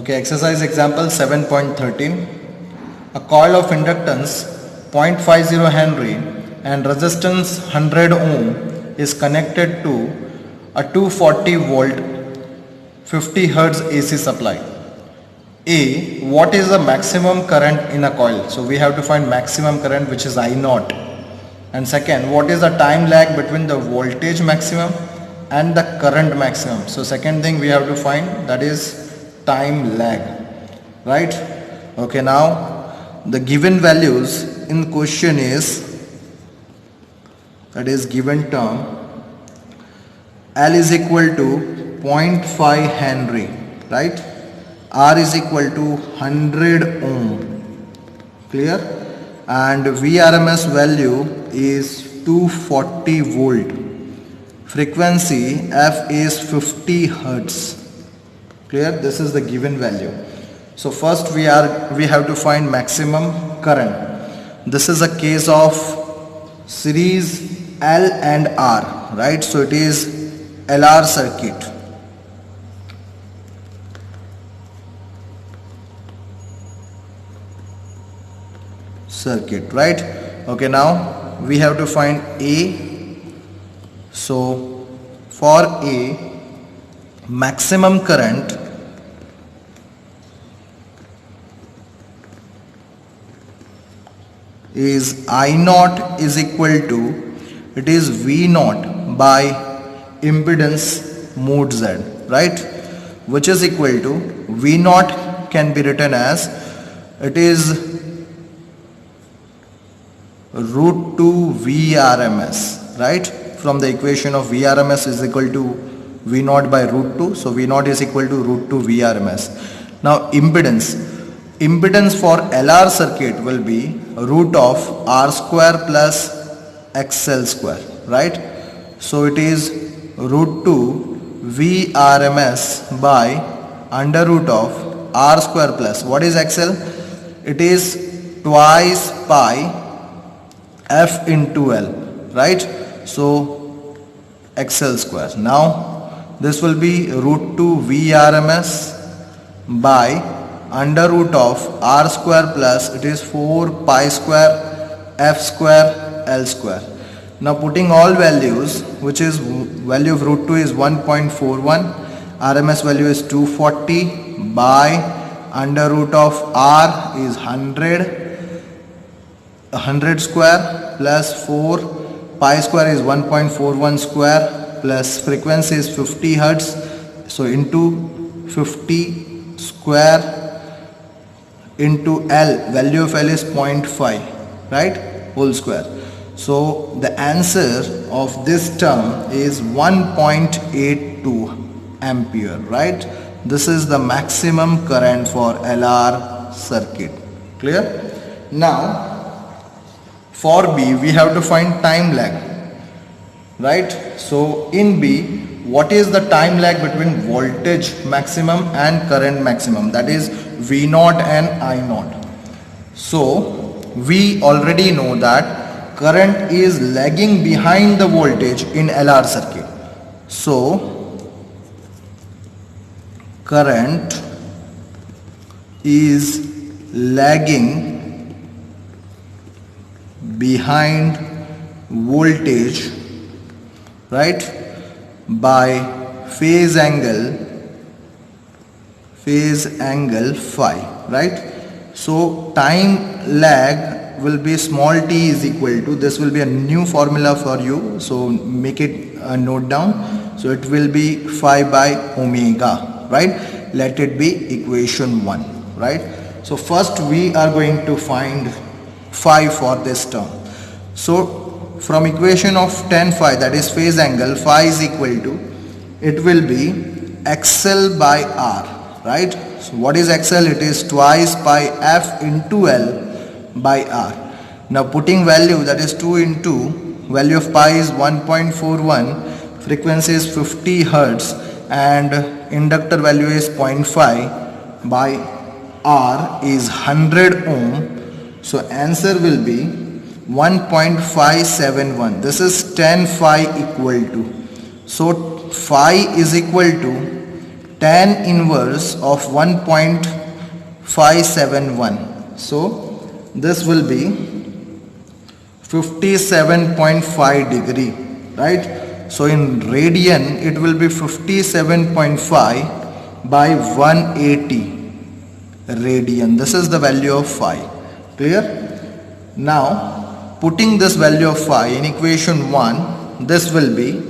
Okay, exercise example 7.13. A coil of inductance 0.50 Henry and resistance 100 ohm is connected to a 240 volt 50 hertz AC supply. A. What is the maximum current in a coil? So we have to find maximum current, which is I naught. And second, what is the time lag between the voltage maximum and the current maximum? So second thing we have to find, that is time lag, right? Okay, now the given values in question is, that is given term L is equal to 0.5 Henry, right? R is equal to 100 ohm, clear? And VRMS value is 240 volt. Frequency F is 50 hertz. Clear? This is the given value. So first we have to find maximum current. This is a case of series L and R, right? So it is LR circuit. Right? Okay, now we have to find A. So for A, maximum current is I naught is equal to, it is V naught by impedance mod Z, right? Which is equal to V naught can be written as, it is root 2 VRMS, right? From the equation of VRMS is equal to V naught by root 2. So V naught is equal to root 2 VRMS. Now impedance for LR circuit will be root of R square plus XL square, right? So it is root 2 VRMS by under root of R square plus, what is XL? It is twice pi F into L, right? So XL square. Now this will be root 2 VRMS by under root of R square plus, it is 4 pi square F square L square. Now putting all values, which is value of root 2 is 1.41, RMS value is 240 by under root of R is 100 square plus 4 pi square is 1.41 square plus frequency is 50 hertz, so into 50 square into L, value of L is 0.5, right, whole square. So the answer of this term is 1.82 ampere, right? This is the maximum current for LR circuit. Clear? Now for B, we have to find time lag, right? So in B, what is the time lag between voltage maximum and current maximum? That is V naught and I naught. So we already know that current is lagging behind the voltage in LR circuit. So current is lagging behind voltage, right, by phase angle phi, right? So time lag will be small t is equal to, this will be a new formula for you, so make it note down. So it will be phi by omega, right? Let it be equation 1, right? So first we are going to find phi for this term. So from equation of tan phi, that is phase angle, phi is equal to, it will be XL by R, right? So what is XL? It is twice pi F into L by R. Now putting value, that is 2 into value of pi is 1.41, frequency is 50 hertz and inductor value is 0.5 by R is 100 ohm. So answer will be 1.571. This is tan phi equal to. So phi is equal to tan inverse of 1.571. So this will be 57.5 degree, right? So in radian it will be 57.5 by 180 radian. This is the value of phi. Clear? Now putting this value of phi in equation 1, this will be,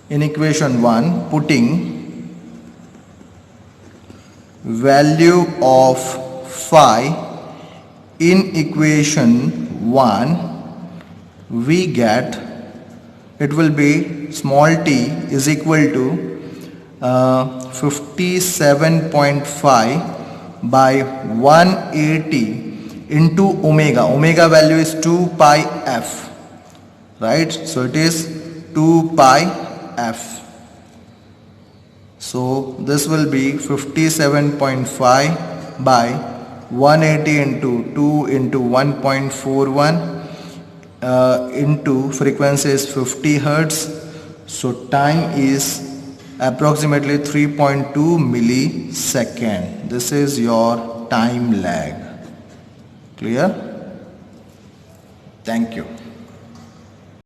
in equation 1, putting value of phi in equation 1, we get, it will be small t is equal to 57.5 by 180 into omega. Omega value is 2 pi f, right? So it is 2 pi f. So this will be 57.5 by 180 into 2 into 1.41 into frequency is 50 hertz. So time is approximately 3.2 millisecond. This is your time lag. Clear? Thank you.